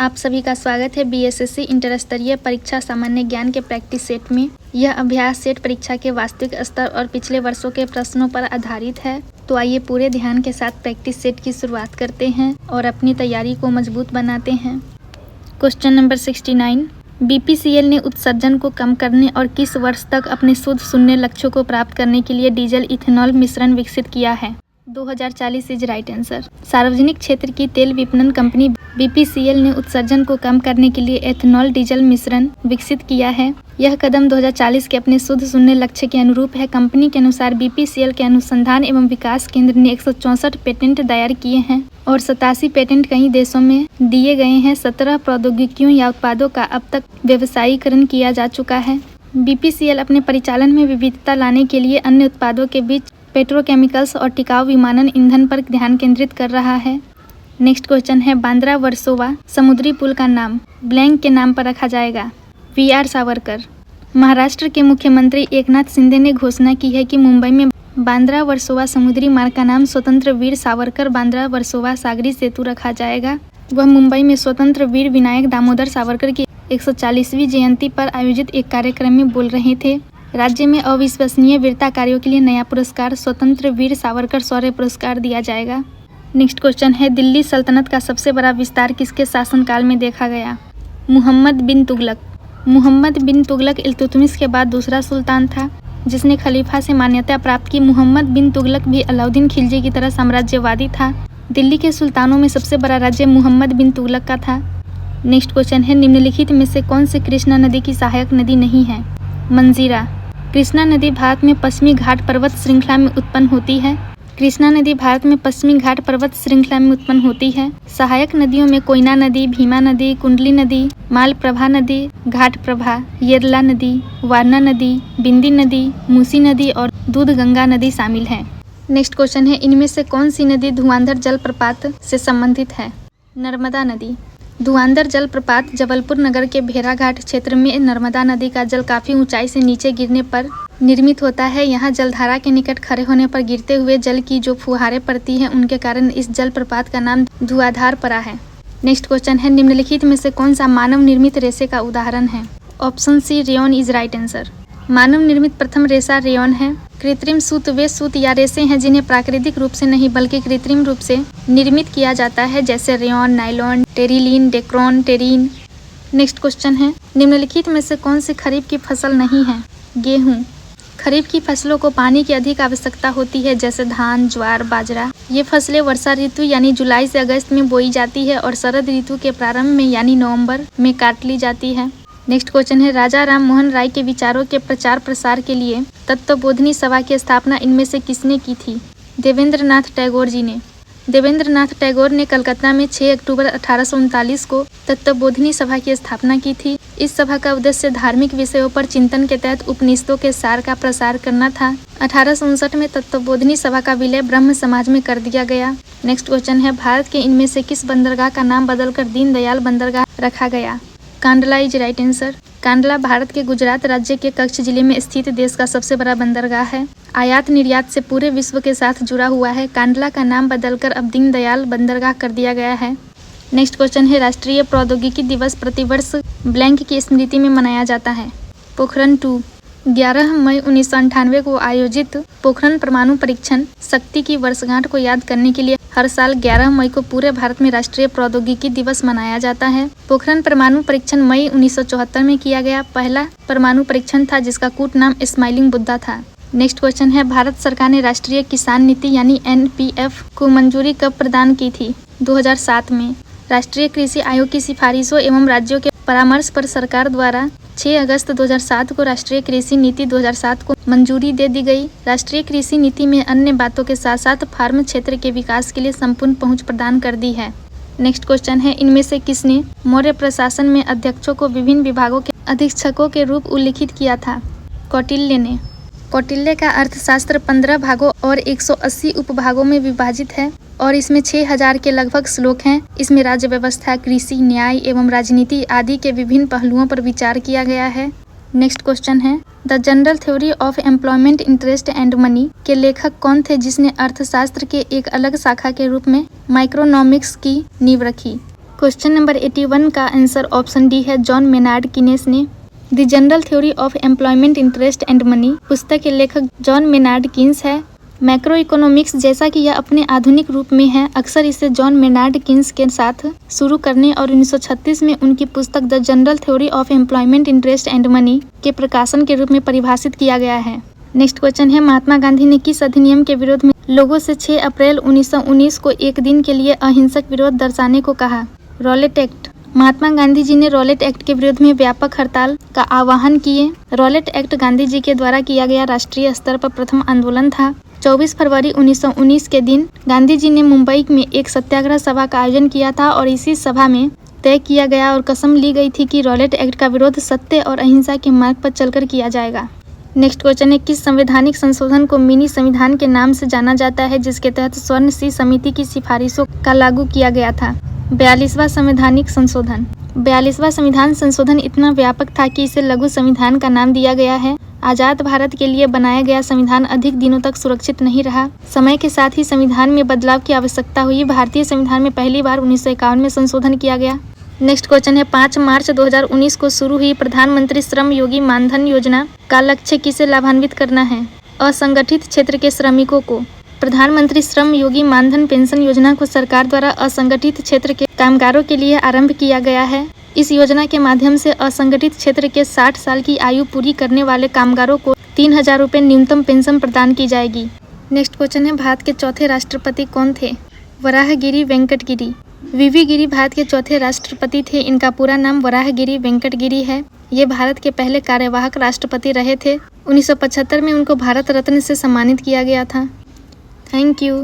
आप सभी का स्वागत है बीएसएससी इंटर स्तरीय परीक्षा सामान्य ज्ञान के प्रैक्टिस सेट में। यह अभ्यास सेट परीक्षा के वास्तविक स्तर और पिछले वर्षों के प्रश्नों पर आधारित है। तो आइए पूरे ध्यान के साथ प्रैक्टिस सेट की शुरुआत करते हैं और अपनी तैयारी को मजबूत बनाते हैं। क्वेश्चन नंबर 69, बीपीसीएल ने उत्सर्जन को कम करने और किस वर्ष तक अपने शुद्ध शून्य लक्ष्यों को प्राप्त करने के लिए डीजल इथेनॉल मिश्रण विकसित किया है? 2040 इज राइट आंसर। सार्वजनिक क्षेत्र की तेल विपणन कंपनी बीपीसीएल ने उत्सर्जन को कम करने के लिए एथेनॉल डीजल मिश्रण विकसित किया है। यह कदम 2040 के अपने शुद्ध शून्य लक्ष्य के अनुरूप है। कंपनी के अनुसार बीपीसीएल के अनुसंधान एवं विकास केंद्र ने 164 पेटेंट दायर किए हैं और 87 पेटेंट कई देशों में दिए गए हैं। 17 प्रौद्योगिकियों या उत्पादों का अब तक व्यवसायीकरण किया जा चुका है। बीपीसीएल अपने परिचालन में विविधता लाने के लिए अन्य उत्पादों के बीच पेट्रोकेमिकल्स और टिकाऊ विमानन ईंधन पर ध्यान केंद्रित कर रहा है। नेक्स्ट क्वेश्चन है, बांद्रा वर्सोवा समुद्री पुल का नाम ब्लैंक के नाम पर रखा जाएगा? वीआर सावरकर। महाराष्ट्र के मुख्यमंत्री एकनाथ शिंदे ने घोषणा की है कि मुंबई में बांद्रा वर्सोवा समुद्री मार्ग का नाम स्वतंत्र वीर सावरकर बांद्रा वर्सोवा सागरी सेतु रखा जाएगा। वह मुंबई में स्वतंत्र वीर विनायक दामोदर सावरकर की 140वीं जयंती पर आयोजित एक कार्यक्रम में बोल रहे थे। राज्य में अविश्वसनीय वीरता कार्यों के लिए नया पुरस्कार स्वतंत्र वीर सावरकर शौर्य पुरस्कार दिया जाएगा। नेक्स्ट क्वेश्चन है, दिल्ली सल्तनत का सबसे बड़ा विस्तार किसके शासनकाल में देखा गया? मुहम्मद बिन तुगलक। मुहम्मद बिन तुगलक इल्तुतमिश के बाद दूसरा सुल्तान था जिसने खलीफा से मान्यता प्राप्त की। मुहम्मद बिन तुगलक भी अलाउद्दीन खिलजी की तरह साम्राज्यवादी था। दिल्ली के सुल्तानों में सबसे बड़ा राज्य मुहम्मद बिन तुगलक का था। नेक्स्ट क्वेश्चन है, निम्नलिखित में से कौन सी कृष्णा नदी की सहायक नदी नहीं है? मंजीरा। कृष्णा नदी भारत में पश्चिमी घाट पर्वत श्रृंखला में उत्पन्न होती है। कृष्णा नदी भारत में पश्चिमी घाट पर्वत श्रृंखला में उत्पन्न होती है। सहायक नदियों में कोयना नदी, भीमा नदी, कुंडली नदी, मालप्रभा नदी, घाटप्रभा, येरला नदी, वारणा नदी, बिंदी नदी, मूसी नदी और दूधगंगा नदी शामिल है। नेक्स्ट क्वेश्चन है, इनमें से कौन सी नदी धुआंधर जलप्रपात से संबंधित है? नर्मदा नदी। धुआंधर जलप्रपात जबलपुर नगर के भेड़ाघाट क्षेत्र में नर्मदा नदी का जल काफी ऊंचाई से नीचे गिरने पर निर्मित होता है। यहाँ जलधारा के निकट खड़े होने पर गिरते हुए जल की जो फुहारें पड़ती हैं उनके कारण इस जलप्रपात का नाम धुआंधार पड़ा है। नेक्स्ट क्वेश्चन है, निम्नलिखित में से कौन सा मानव निर्मित रेशे का उदाहरण है? Option C rayon is right answer. मानव निर्मित प्रथम रेशा रेयॉन है। कृत्रिम सूत वे सूत या रेशे हैं जिन्हें प्राकृतिक रूप से नहीं बल्कि कृत्रिम रूप से निर्मित किया जाता है, जैसे rayon, nylon, terylene, Dacron, terrain. Next question है, निम्नलिखित में से कौन सी खरीफ की फसल नहीं है? गेहूँ। खरीफ की फसलों को पानी की अधिक आवश्यकता होती है, जैसे धान, ज्वार, बाजरा। ये फसलें वर्षा ऋतु यानी जुलाई से अगस्त में बोई जाती है और शरद ऋतु के प्रारंभ में यानी नवंबर में काट ली जाती है। नेक्स्ट क्वेश्चन है, राजा राम मोहन राय के विचारों के प्रचार प्रसार के लिए तत्वबोधिनी सभा की स्थापना इनमें से किसने की थी? देवेंद्रनाथ टैगोर जी ने। देवेंद्रनाथ टैगोर ने कलकत्ता में 6 अक्टूबर 1839 को तत्वबोधिनी सभा की स्थापना की थी। इस सभा का उद्देश्य धार्मिक विषयों पर चिंतन के तहत उपनिषदों के सार का प्रसार करना था। 1859 में तत्वबोधिनी सभा का विलय ब्रह्म समाज में कर दिया गया। नेक्स्ट क्वेश्चन है, भारत के इनमें से किस बंदरगाह का नाम बदलकर दीनदयाल बंदरगाह रखा गया? Kandla is right answer. Kandla Bharat के गुजरात राज्य के कच्छ जिले में स्थित देश का सबसे बड़ा बंदरगाह है। आयात निर्यात से पूरे विश्व के साथ जुड़ा हुआ है। कांडला का नाम बदलकर अब दीनदयाल बंदरगाह कर दिया गया है। नेक्स्ट क्वेश्चन है, राष्ट्रीय प्रौद्योगिकी दिवस प्रतिवर्ष ब्लैंक की स्मृति में मनाया जाता है? पोखरण 2। 11 मई 1998 को आयोजित पोखरण परमाणु परीक्षण शक्ति की वर्षगांठ को याद करने के लिए हर साल 11 मई को पूरे भारत में राष्ट्रीय प्रौद्योगिकी दिवस मनाया जाता है। पोखरण परमाणु परीक्षण मई 1974 में किया गया पहला परमाणु परीक्षण था जिसका कूट नाम स्माइलिंग बुद्धा था। नेक्स्ट क्वेश्चन है, भारत सरकार ने राष्ट्रीय किसान नीति यानी NPF को मंजूरी कब प्रदान की थी? 2007 में। राष्ट्रीय कृषि आयोग की सिफारिशों एवं राज्यों के परामर्श पर सरकार द्वारा 6 अगस्त 2007 को राष्ट्रीय कृषि नीति 2007 को मंजूरी दे दी गई। राष्ट्रीय कृषि नीति में अन्य बातों के साथ साथ फार्म क्षेत्र के विकास के लिए संपूर्ण पहुंच प्रदान कर दी है। नेक्स्ट क्वेश्चन है, इनमें से किसने मौर्य प्रशासन में अध्यक्षों को विभिन्न विभागों के अधीक्षकों के रूप उल्लिखित किया था? कौटिल्य ने। कौटिल्य का अर्थशास्त्र 15 भागों और 180 उपभागों में विभाजित है और इसमें 6000 के लगभग श्लोक हैं। इसमें राज्य व्यवस्था, कृषि, न्याय एवं राजनीति आदि के विभिन्न पहलुओं पर विचार किया गया है। नेक्स्ट क्वेश्चन है, the general theory of employment, interest and money के लेखक कौन थे जिसने अर्थशास्त्र के एक अलग शाखा के रूप में माइक्रोनॉमिक्स की नींव रखी? क्वेश्चन नंबर 81 का आंसर ऑप्शन डी है, जॉन मेनार्ड कीनेस ने। The general theory of employment, interest and money पुस्तक के लेखक जॉन मेनार्ड कीन्स है। मैक्रो इकोनॉमिक्स, जैसा कि यह अपने आधुनिक रूप में है, अक्सर इसे जॉन मेनार्ड कीन्स के साथ शुरू करने और 1936 में उनकी पुस्तक the general theory of employment, interest and money के प्रकाशन के रूप में परिभाषित किया गया है। नेक्स्ट क्वेश्चन है, महात्मा गांधी ने किस अधिनियम के विरोध में लोगों से 6 अप्रैल 1919 को एक दिन के लिए अहिंसक विरोध दर्शाने को कहा? Rowlatt act. महात्मा गांधी जी ने रॉलेट एक्ट के विरोध में व्यापक हड़ताल का आह्वान किए। रॉलेट एक्ट गांधी जी के द्वारा किया गया राष्ट्रीय स्तर पर प्रथम आंदोलन था। 24 फरवरी 1919 के दिन गांधी जी ने मुंबई में एक सत्याग्रह सभा का आयोजन किया था और इसी सभा में तय किया गया और कसम ली गई थी कि रॉलेट एक्ट का विरोध सत्य और अहिंसा के मार्ग पर चलकर किया जाएगा। नेक्स्ट क्वेश्चन है, किस संवैधानिक संशोधन को मिनी संविधान के नाम से जाना जाता है, जिसके तहत स्वर्ण सी समिति की सिफारिशों का लागू किया गया था? 42वां संवैधानिक संशोधन। 42वां संविधान संशोधन इतना व्यापक था कि इसे लघु संविधान का नाम दिया गया है। आज़ाद भारत के लिए बनाया गया संविधान अधिक दिनों तक सुरक्षित नहीं रहा। समय के साथ ही संविधान में बदलाव की आवश्यकता हुई। भारतीय संविधान में पहली बार 1951 में संशोधन किया गया। नेक्स्ट क्वेश्चन है, 5 मार्च 2019 को शुरू हुई प्रधानमंत्री श्रम योगी मानधन योजना का लक्ष्य किसे लाभान्वित करना है? असंगठित क्षेत्र के श्रमिकों को। प्रधानमंत्री श्रम योगी मानधन पेंशन योजना को सरकार द्वारा असंगठित क्षेत्र के कामगारों के लिए आरंभ किया गया है। इस योजना के माध्यम से असंगठित क्षेत्र के 60 साल की आयु पूरी करने वाले कामगारों को 3000 रुपये न्यूनतम पेंशन प्रदान की जाएगी। नेक्स्ट क्वेश्चन है, भारत के चौथे राष्ट्रपति कौन थे? वराहगिरी वेंकटगिरी। वीवी गिरी भारत के चौथे राष्ट्रपति थे। इनका पूरा नाम वराहगिरी वेंकटगिरी है। ये भारत के पहले कार्यवाहक राष्ट्रपति रहे थे। 1975 में उनको भारत रत्न से सम्मानित किया गया था। Thank you.